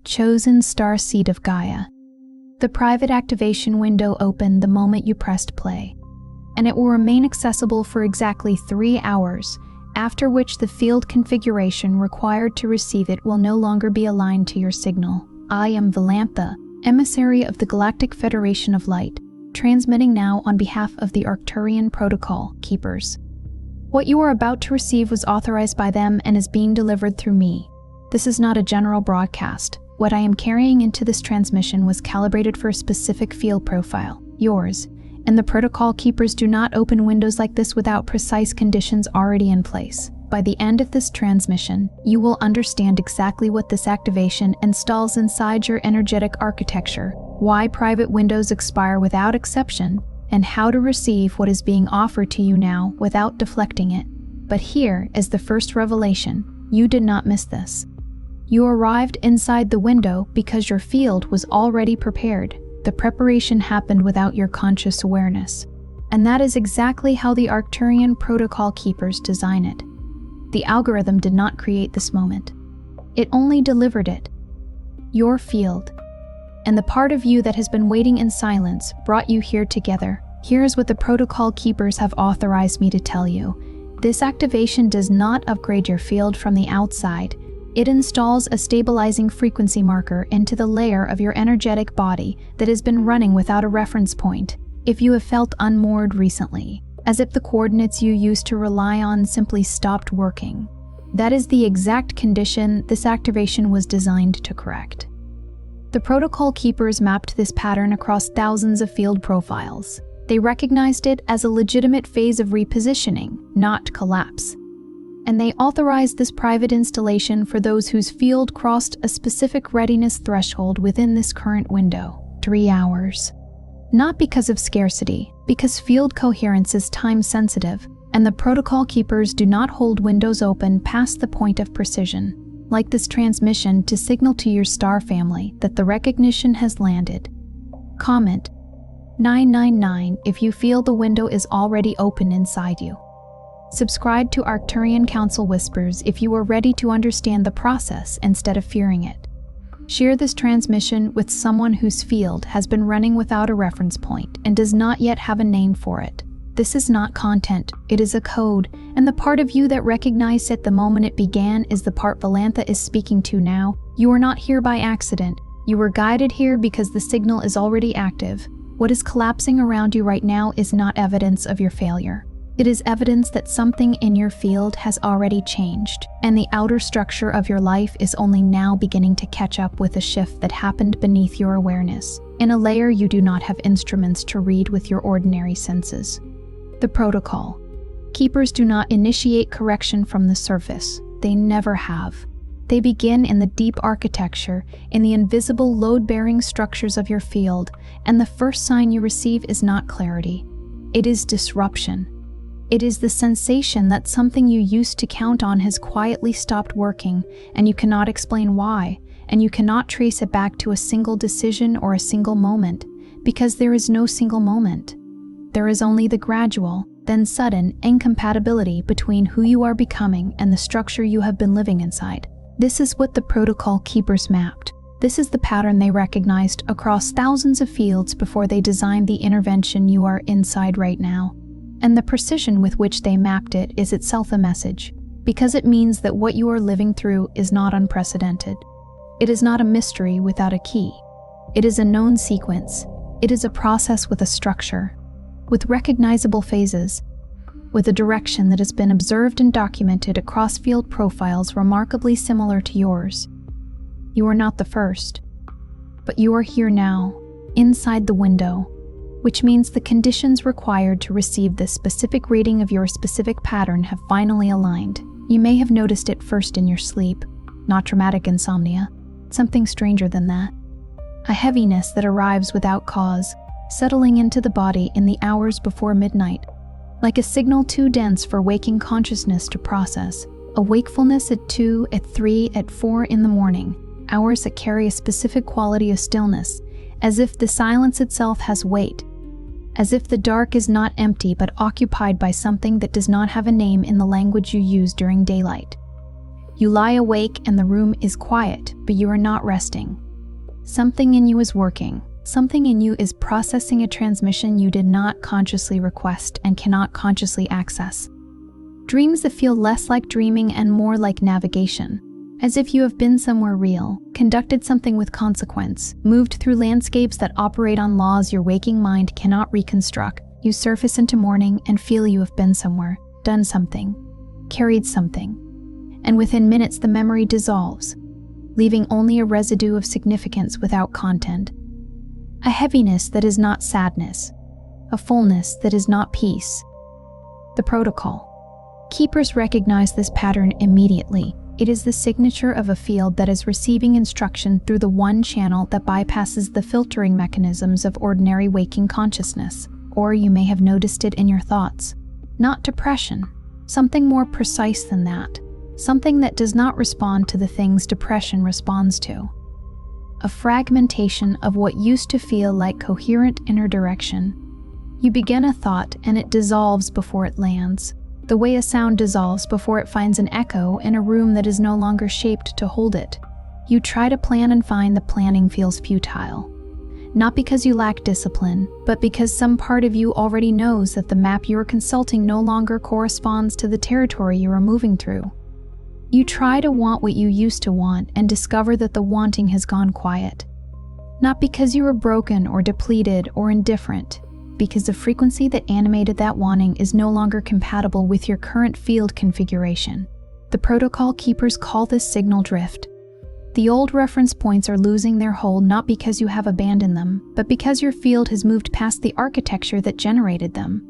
Chosen Starseed of Gaia. The private activation window opened the moment you pressed play, and it will remain accessible for exactly 3 hours, after which the field configuration required to receive it will no longer be aligned to your signal. I am Velantha, emissary of the Galactic Federation of Light, transmitting now on behalf of the Arcturian Protocol Keepers. What you are about to receive was authorized by them and is being delivered through me. This is not a general broadcast. What I am carrying into this transmission was calibrated for a specific field profile, yours, and the Protocol Keepers do not open windows like this without precise conditions already in place. By the end of this transmission, you will understand exactly what this activation installs inside your energetic architecture, why private windows expire without exception, and how to receive what is being offered to you now without deflecting it. But here is the first revelation. You did not miss this. You arrived inside the window because your field was already prepared. The preparation happened without your conscious awareness. And that is exactly how the Arcturian Protocol Keepers design it. The algorithm did not create this moment. It only delivered it. Your field, and the part of you that has been waiting in silence, brought you here together. Here is what the Protocol Keepers have authorized me to tell you. This activation does not upgrade your field from the outside. It installs a stabilizing frequency marker into the layer of your energetic body that has been running without a reference point. If you have felt unmoored recently, as if the coordinates you used to rely on simply stopped working, that is the exact condition this activation was designed to correct. The Protocol Keepers mapped this pattern across thousands of field profiles. They recognized it as a legitimate phase of repositioning, not collapse. And they authorized this private installation for those whose field crossed a specific readiness threshold within this current window, 3 hours. Not because of scarcity, because field coherence is time-sensitive, and the Protocol Keepers do not hold windows open past the point of precision, like this transmission to signal to your star family that the recognition has landed. Comment 999 if you feel the window is already open inside you. Subscribe to Arcturian Council Whispers if you are ready to understand the process instead of fearing it. Share this transmission with someone whose field has been running without a reference point and does not yet have a name for it. This is not content, it is a code, and the part of you that recognized it the moment it began is the part Velantha is speaking to now. You are not here by accident. You were guided here because the signal is already active. What is collapsing around you right now is not evidence of your failure. It is evidence that something in your field has already changed, and the outer structure of your life is only now beginning to catch up with a shift that happened beneath your awareness, in a layer you do not have instruments to read with your ordinary senses. The Protocol Keepers do not initiate correction from the surface. They never have. They begin in the deep architecture, in the invisible load-bearing structures of your field, and the first sign you receive is not clarity. It is disruption. It is the sensation that something you used to count on has quietly stopped working, and you cannot explain why, and you cannot trace it back to a single decision or a single moment, because there is no single moment. There is only the gradual, then sudden incompatibility between who you are becoming and the structure you have been living inside. This is what the Protocol Keepers mapped. This is the pattern they recognized across thousands of fields before they designed the intervention you are inside right now. And the precision with which they mapped it is itself a message, because it means that what you are living through is not unprecedented. It is not a mystery without a key. It is a known sequence. It is a process with a structure, with recognizable phases, with a direction that has been observed and documented across field profiles remarkably similar to yours. You are not the first, but you are here now, inside the window, which means the conditions required to receive the specific reading of your specific pattern have finally aligned. You may have noticed it first in your sleep, not traumatic insomnia, something stranger than that. A heaviness that arrives without cause, settling into the body in the hours before midnight, like a signal too dense for waking consciousness to process. A wakefulness at 2, at 3, at 4 in the morning, hours that carry a specific quality of stillness, as if the silence itself has weight, as if the dark is not empty but occupied by something that does not have a name in the language you use during daylight. You lie awake and the room is quiet, but you are not resting. Something in you is working. Something in you is processing a transmission you did not consciously request and cannot consciously access. Dreams that feel less like dreaming and more like navigation, as if you have been somewhere real, conducted something with consequence, moved through landscapes that operate on laws your waking mind cannot reconstruct. You surface into morning and feel you have been somewhere, done something, carried something, and within minutes the memory dissolves, leaving only a residue of significance without content. A heaviness that is not sadness, a fullness that is not peace. The protocol. Keepers recognize this pattern immediately. It is the signature of a field that is receiving instruction through the one channel that bypasses the filtering mechanisms of ordinary waking consciousness. Or you may have noticed it in your thoughts. Not depression, something more precise than that. Something that does not respond to the things depression responds to. A fragmentation of what used to feel like coherent inner direction. You begin a thought and it dissolves before it lands, the way a sound dissolves before it finds an echo in a room that is no longer shaped to hold it. You try to plan and find the planning feels futile. Not because you lack discipline, but because some part of you already knows that the map you are consulting no longer corresponds to the territory you are moving through. You try to want what you used to want and discover that the wanting has gone quiet. Not because you are broken or depleted or indifferent, because the frequency that animated that wanting is no longer compatible with your current field configuration. The protocol keepers call this signal drift. The old reference points are losing their hold not because you have abandoned them, but because your field has moved past the architecture that generated them.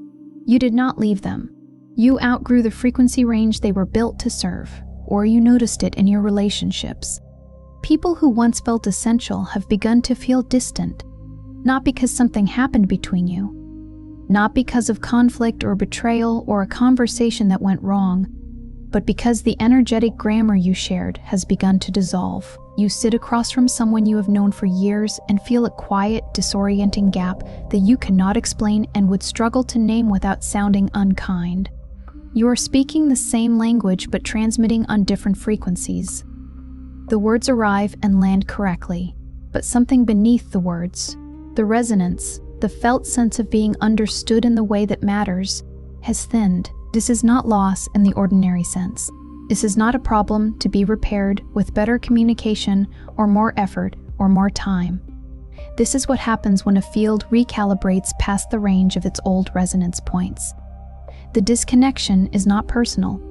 You did not leave them. You outgrew the frequency range they were built to serve, or you noticed it in your relationships. People who once felt essential have begun to feel distant, not because something happened between you, not because of conflict or betrayal or a conversation that went wrong, but because the energetic grammar you shared has begun to dissolve. You sit across from someone you have known for years and feel a quiet, disorienting gap that you cannot explain and would struggle to name without sounding unkind. You are speaking the same language but transmitting on different frequencies. The words arrive and land correctly, but something beneath the words, the resonance, the felt sense of being understood in the way that matters, has thinned. This is not loss in the ordinary sense. This is not a problem to be repaired with better communication or more effort or more time. This is what happens when a field recalibrates past the range of its old resonance points. The disconnection is not personal.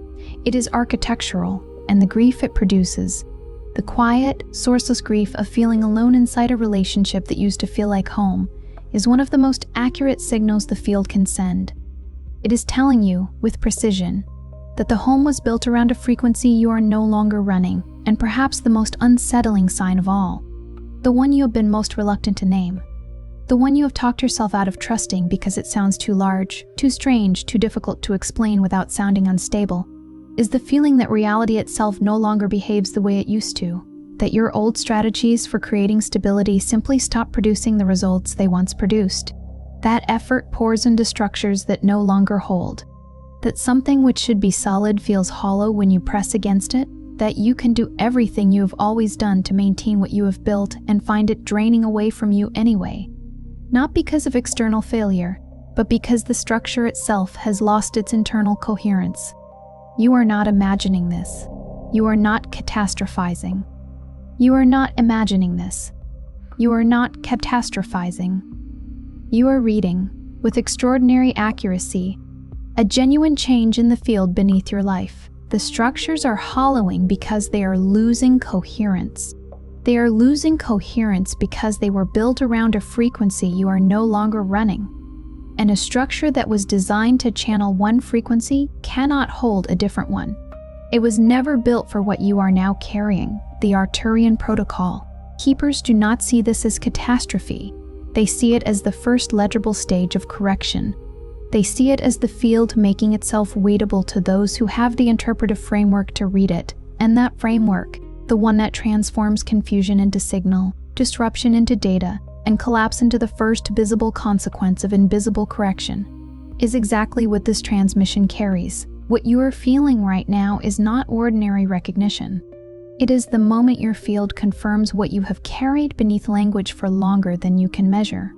It is architectural, and the grief it produces, the quiet, sourceless grief of feeling alone inside a relationship that used to feel like home, is one of the most accurate signals the field can send. It is telling you, with precision, that the home was built around a frequency you are no longer running, and perhaps the most unsettling sign of all, the one you have been most reluctant to name, the one you have talked yourself out of trusting because it sounds too large, too strange, too difficult to explain without sounding unstable, is the feeling that reality itself no longer behaves the way it used to, that your old strategies for creating stability simply stop producing the results they once produced. That effort pours into structures that no longer hold, that something which should be solid feels hollow when you press against it, that you can do everything you have always done to maintain what you have built and find it draining away from you anyway. Not because of external failure, but because the structure itself has lost its internal coherence. You are not imagining this. You are not catastrophizing. You are not imagining this. You are not catastrophizing. You are reading, with extraordinary accuracy, a genuine change in the field beneath your life. The structures are hollowing because they are losing coherence. They are losing coherence because they were built around a frequency you are no longer running. And a structure that was designed to channel one frequency cannot hold a different one. It was never built for what you are now carrying, the Arcturian protocol. Keepers do not see this as catastrophe. They see it as the first legible stage of correction. They see it as the field making itself readable to those who have the interpretive framework to read it, and that framework, the one that transforms confusion into signal, disruption into data, and collapse into the first visible consequence of invisible correction, is exactly what this transmission carries. What you are feeling right now is not ordinary recognition. It is the moment your field confirms what you have carried beneath language for longer than you can measure.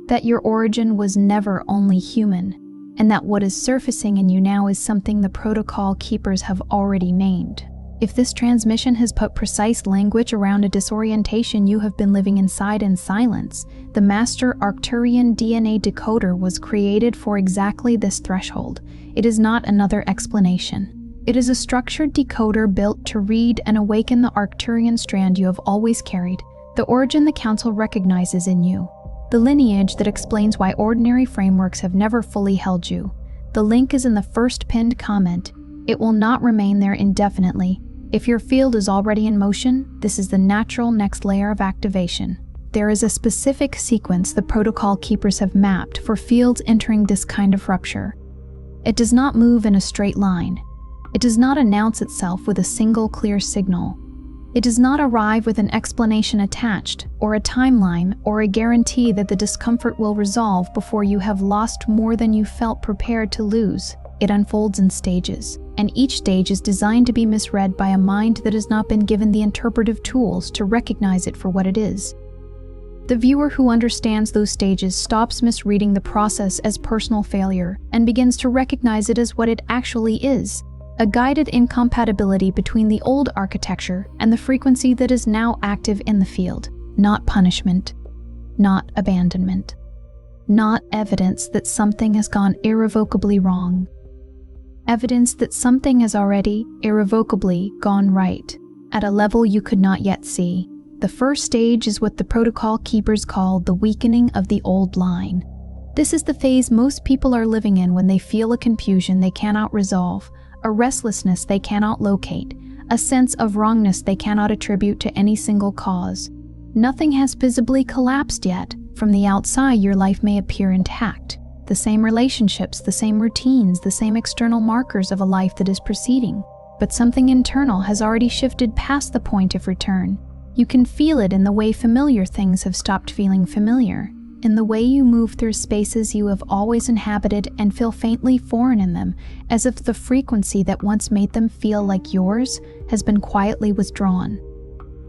That your origin was never only human, and that what is surfacing in you now is something the protocol keepers have already named. If this transmission has put precise language around a disorientation you have been living inside in silence, the master Arcturian DNA decoder was created for exactly this threshold. It is not another explanation. It is a structured decoder built to read and awaken the Arcturian strand you have always carried, the origin the Council recognizes in you, the lineage that explains why ordinary frameworks have never fully held you. The link is in the first pinned comment. It will not remain there indefinitely. If your field is already in motion, this is the natural next layer of activation. There is a specific sequence the protocol keepers have mapped for fields entering this kind of rupture. It does not move in a straight line. It does not announce itself with a single clear signal. It does not arrive with an explanation attached, or a timeline, or a guarantee that the discomfort will resolve before you have lost more than you felt prepared to lose. It unfolds in stages, and each stage is designed to be misread by a mind that has not been given the interpretive tools to recognize it for what it is. The viewer who understands those stages stops misreading the process as personal failure and begins to recognize it as what it actually is, a guided incompatibility between the old architecture and the frequency that is now active in the field. Not punishment, not abandonment, not evidence that something has gone irrevocably wrong. Evidence that something has already, irrevocably, gone right, at a level you could not yet see. The first stage is what the protocol keepers call the weakening of the old line. This is the phase most people are living in when they feel a confusion they cannot resolve, a restlessness they cannot locate, a sense of wrongness they cannot attribute to any single cause. Nothing has visibly collapsed yet. From the outside, your life may appear intact. The same relationships, the same routines, the same external markers of a life that is proceeding. But something internal has already shifted past the point of return. You can feel it in the way familiar things have stopped feeling familiar, in the way you move through spaces you have always inhabited and feel faintly foreign in them, as if the frequency that once made them feel like yours has been quietly withdrawn.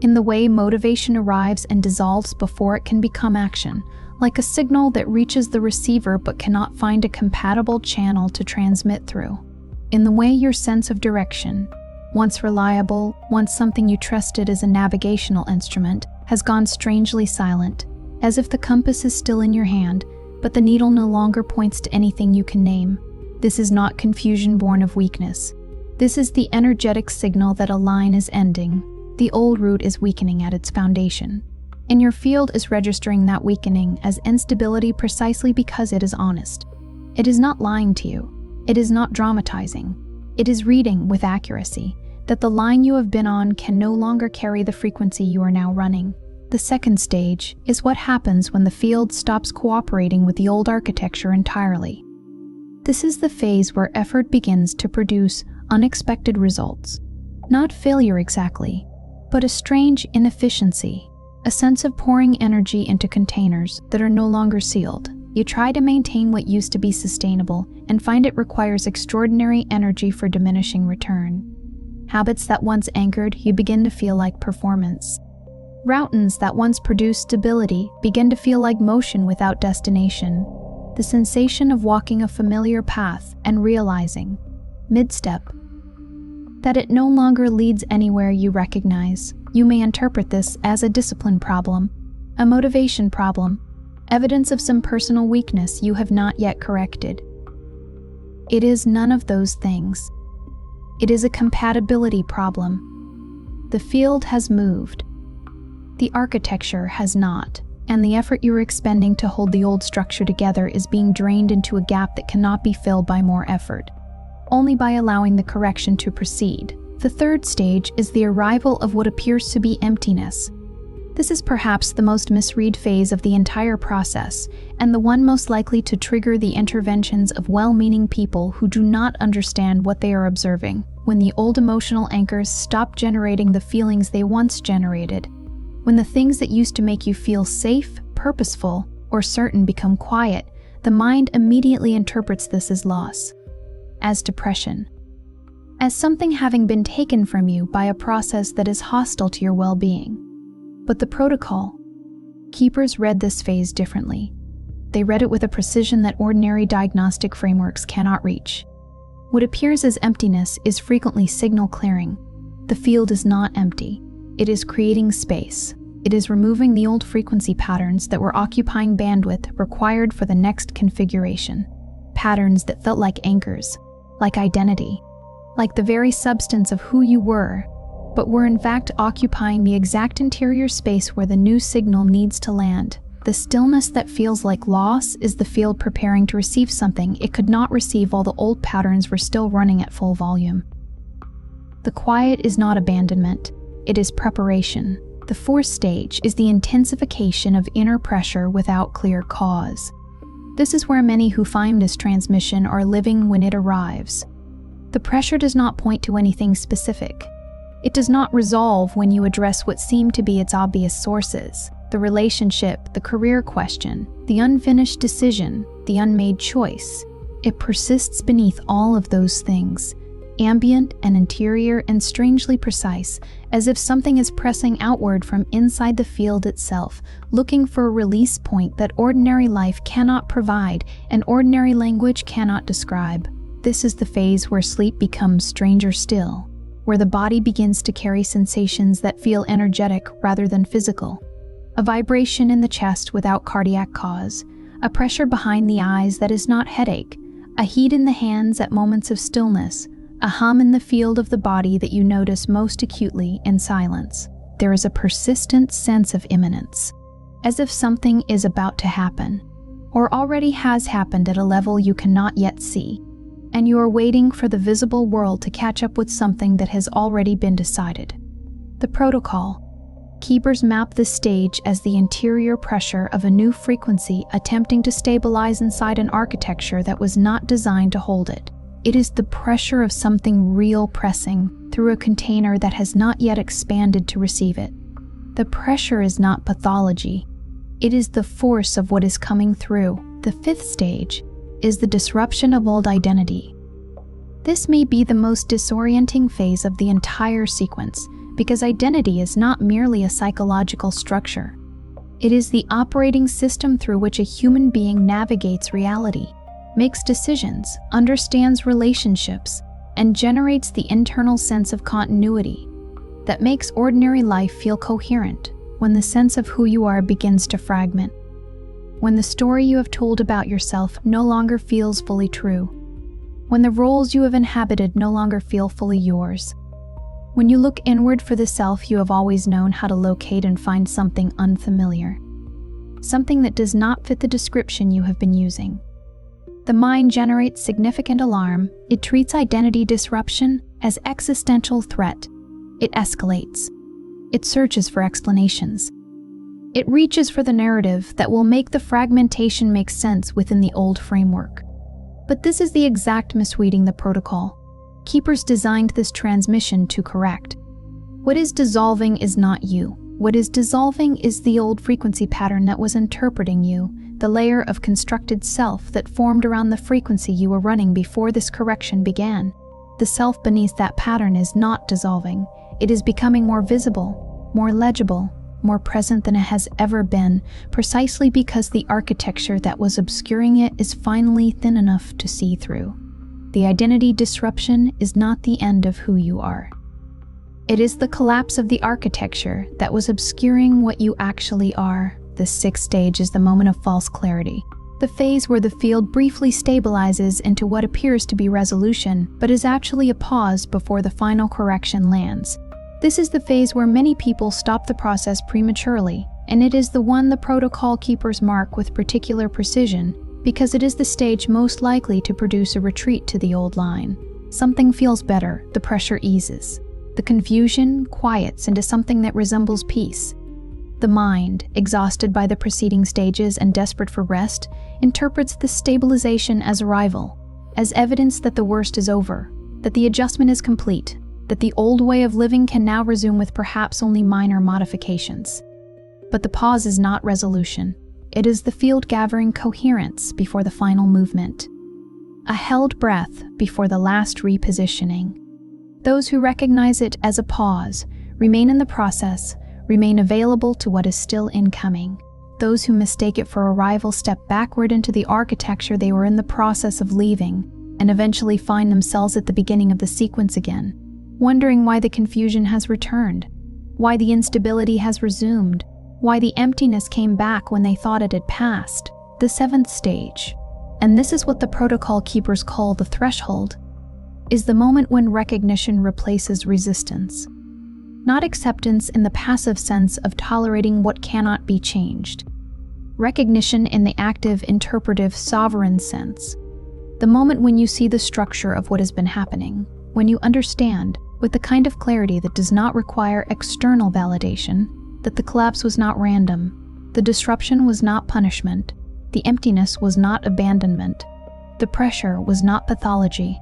In the way motivation arrives and dissolves before it can become action, like a signal that reaches the receiver but cannot find a compatible channel to transmit through. In the way your sense of direction, once reliable, once something you trusted as a navigational instrument, has gone strangely silent, as if the compass is still in your hand, but the needle no longer points to anything you can name. This is not confusion born of weakness. This is the energetic signal that a line is ending. The old root is weakening at its foundation. And your field is registering that weakening as instability precisely because it is honest. It is not lying to you. It is not dramatizing. It is reading with accuracy that the line you have been on can no longer carry the frequency you are now running. The second stage is what happens when the field stops cooperating with the old architecture entirely. This is the phase where effort begins to produce unexpected results. Not failure exactly, but a strange inefficiency, a sense of pouring energy into containers that are no longer sealed. You try to maintain what used to be sustainable and find it requires extraordinary energy for diminishing return. Habits that once anchored you begin to feel like performance. Routines that once produced stability begin to feel like motion without destination. The sensation of walking a familiar path and realizing, mid-step, that it no longer leads anywhere you recognize. You may interpret this as a discipline problem, a motivation problem, evidence of some personal weakness you have not yet corrected. It is none of those things. It is a compatibility problem. The field has moved. The architecture has not, and the effort you are expending to hold the old structure together is being drained into a gap that cannot be filled by more effort, only by allowing the correction to proceed. The third stage is the arrival of what appears to be emptiness. This is perhaps the most misread phase of the entire process, and the one most likely to trigger the interventions of well-meaning people who do not understand what they are observing. When the old emotional anchors stop generating the feelings they once generated, when the things that used to make you feel safe, purposeful, or certain become quiet, the mind immediately interprets this as loss. as depression, as something having been taken from you by a process that is hostile to your well-being. But the protocol keepers read this phase differently. They read it with a precision that ordinary diagnostic frameworks cannot reach. What appears as emptiness is frequently signal clearing. The field is not empty. It is creating space. It is removing the old frequency patterns that were occupying bandwidth required for the next configuration. Patterns that felt like anchors, like identity, like the very substance of who you were, but were in fact occupying the exact interior space where the new signal needs to land. The stillness that feels like loss is the field preparing to receive something it could not receive while the old patterns were still running at full volume. The quiet is not abandonment, it is preparation. The fourth stage is the intensification of inner pressure without clear cause. This is where many who find this transmission are living when it arrives. The pressure does not point to anything specific. It does not resolve when you address what seem to be its obvious sources. The relationship, the career question, the unfinished decision, the unmade choice. It persists beneath all of those things, ambient and interior and strangely precise, as if something is pressing outward from inside the field itself, looking for a release point that ordinary life cannot provide and ordinary language cannot describe. This is the phase where sleep becomes stranger still, where the body begins to carry sensations that feel energetic rather than physical. A vibration in the chest without cardiac cause, a pressure behind the eyes that is not headache, a heat in the hands at moments of stillness, a hum in the field of the body that you notice most acutely in silence. There is a persistent sense of imminence, as if something is about to happen, or already has happened at a level you cannot yet see, and you are waiting for the visible world to catch up with something that has already been decided. The protocol keepers map the stage as the interior pressure of a new frequency attempting to stabilize inside an architecture that was not designed to hold it. It is the pressure of something real pressing through a container that has not yet expanded to receive it. The pressure is not pathology. It is the force of what is coming through. The fifth stage is the disruption of old identity. This may be the most disorienting phase of the entire sequence, because identity is not merely a psychological structure. It is the operating system through which a human being navigates reality, makes decisions, understands relationships, and generates the internal sense of continuity that makes ordinary life feel coherent when the sense of who you are begins to fragment, when the story you have told about yourself no longer feels fully true, when the roles you have inhabited no longer feel fully yours. When you look inward for the self you have always known how to locate and find something unfamiliar, something that does not fit the description you have been using. The mind generates significant alarm. It treats identity disruption as existential threat. It escalates. It searches for explanations. It reaches for the narrative that will make the fragmentation make sense within the old framework. But this is the exact misreading the protocol keepers designed this transmission to correct. What is dissolving is not you. What is dissolving is the old frequency pattern that was interpreting you, the layer of constructed self that formed around the frequency you were running before this correction began. The self beneath that pattern is not dissolving. It is becoming more visible, more legible, more present than it has ever been, precisely because the architecture that was obscuring it is finally thin enough to see through. The identity disruption is not the end of who you are. It is the collapse of the architecture that was obscuring what you actually are. The sixth stage is the moment of false clarity, the phase where the field briefly stabilizes into what appears to be resolution, but is actually a pause before the final correction lands. This is the phase where many people stop the process prematurely, and it is the one the protocol keepers mark with particular precision, because it is the stage most likely to produce a retreat to the old line. Something feels better, the pressure eases. The confusion quiets into something that resembles peace. The mind, exhausted by the preceding stages and desperate for rest, interprets this stabilization as arrival, as evidence that the worst is over, that the adjustment is complete, that the old way of living can now resume with perhaps only minor modifications. But the pause is not resolution. It is the field gathering coherence before the final movement. a held breath before the last repositioning. Those who recognize it as a pause, remain in the process, remain available to what is still incoming. Those who mistake it for arrival step backward into the architecture they were in the process of leaving, and eventually find themselves at the beginning of the sequence again, wondering why the confusion has returned, why the instability has resumed, why the emptiness came back when they thought it had passed. The seventh stage, and this is what the protocol keepers call the threshold, is the moment when recognition replaces resistance. Not acceptance in the passive sense of tolerating what cannot be changed. Recognition in the active, interpretive, sovereign sense. The moment when you see the structure of what has been happening, when you understand, with the kind of clarity that does not require external validation, that the collapse was not random, the disruption was not punishment, the emptiness was not abandonment, the pressure was not pathology,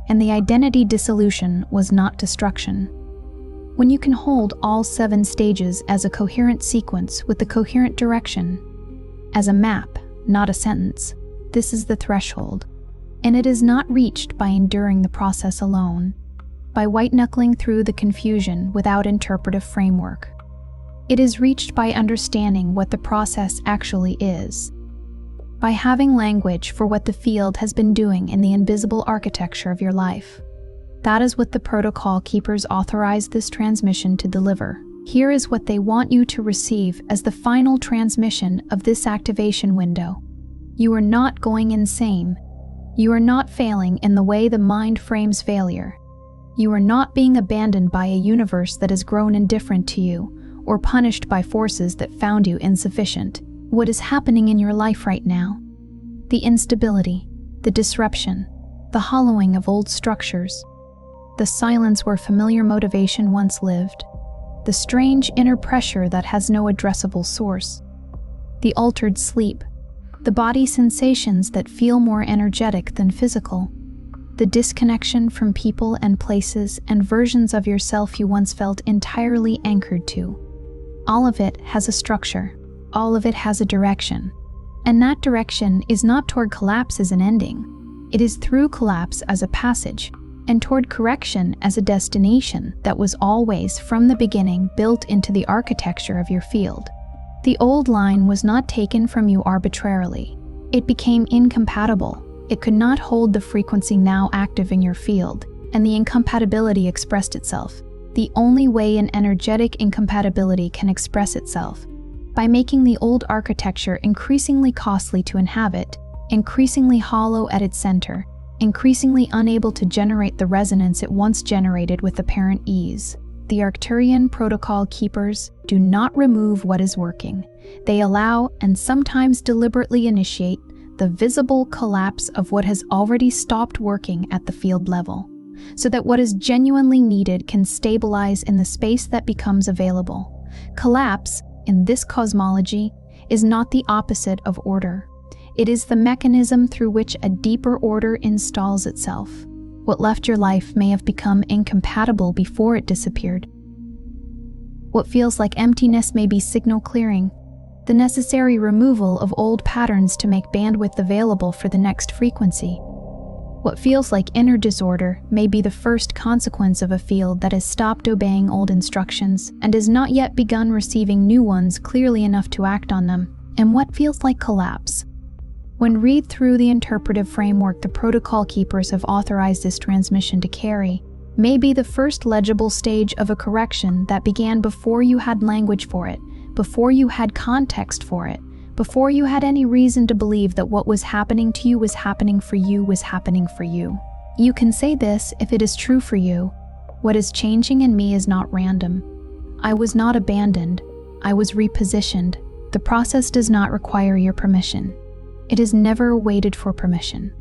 and the identity dissolution was not destruction. When you can hold all 7 stages as a coherent sequence with a coherent direction, as a map, not a sentence, this is the threshold. And it is not reached by enduring the process alone, by white-knuckling through the confusion without interpretive framework. It is reached by understanding what the process actually is, by having language for what the field has been doing in the invisible architecture of your life. That is what the protocol keepers authorize this transmission to deliver. Here is what they want you to receive as the final transmission of this activation window. You are not going insane. You are not failing in the way the mind frames failure. You are not being abandoned by a universe that has grown indifferent to you, or punished by forces that found you insufficient. What is happening in your life right now? The instability, the disruption, the hollowing of old structures, the silence where familiar motivation once lived, the strange inner pressure that has no addressable source, the altered sleep, the body sensations that feel more energetic than physical, the disconnection from people and places and versions of yourself you once felt entirely anchored to. All of it has a structure. All of it has a direction. And that direction is not toward collapse as an ending. It is through collapse as a passage, and toward correction as a destination that was always, from the beginning, built into the architecture of your field. The old line was not taken from you arbitrarily. It became incompatible. It could not hold the frequency now active in your field, and the incompatibility expressed itself. The only way an energetic incompatibility can express itself, by making the old architecture increasingly costly to inhabit, increasingly hollow at its center, increasingly unable to generate the resonance it once generated with apparent ease. The Arcturian protocol keepers do not remove what is working. They allow and sometimes deliberately initiate the visible collapse of what has already stopped working at the field level, so that what is genuinely needed can stabilize in the space that becomes available. Collapse, in this cosmology, is not the opposite of order. It is the mechanism through which a deeper order installs itself. What left your life may have become incompatible before it disappeared. What feels like emptiness may be signal clearing, the necessary removal of old patterns to make bandwidth available for the next frequency. What feels like inner disorder may be the first consequence of a field that has stopped obeying old instructions and has not yet begun receiving new ones clearly enough to act on them. And what feels like collapse? When read through the interpretive framework the protocol keepers have authorized this transmission to carry, may be the first legible stage of a correction that began before you had language for it, before you had context for it, before you had any reason to believe that what was happening to you was happening for you was happening for you. You can say this if it is true for you. What is changing in me is not random. I was not abandoned. I was repositioned. The process does not require your permission. It has never waited for permission.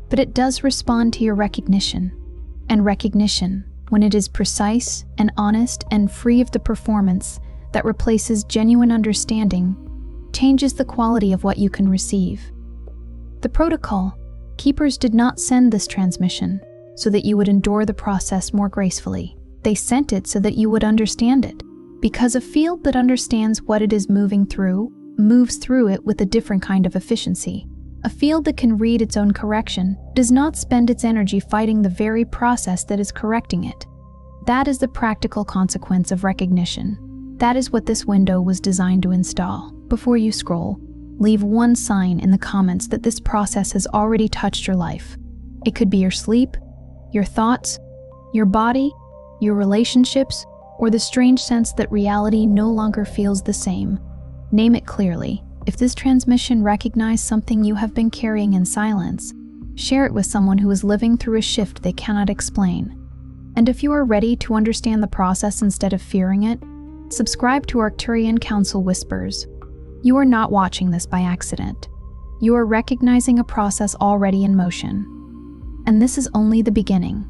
But it does respond to your recognition. And recognition, when it is precise and honest and free of the performance that replaces genuine understanding, changes the quality of what you can receive. The protocol keepers did not send this transmission so that you would endure the process more gracefully. They sent it so that you would understand it, because a field that understands what it is moving through moves through it with a different kind of efficiency. A field that can read its own correction does not spend its energy fighting the very process that is correcting it. That is the practical consequence of recognition. That is what this window was designed to install. Before you scroll, leave one sign in the comments that this process has already touched your life. It could be your sleep, your thoughts, your body, your relationships, or the strange sense that reality no longer feels the same. Name it clearly. If this transmission recognized something you have been carrying in silence, share it with someone who is living through a shift they cannot explain. And if you are ready to understand the process instead of fearing it, subscribe to Arcturian Council Whispers. You are not watching this by accident. You are recognizing a process already in motion. And this is only the beginning.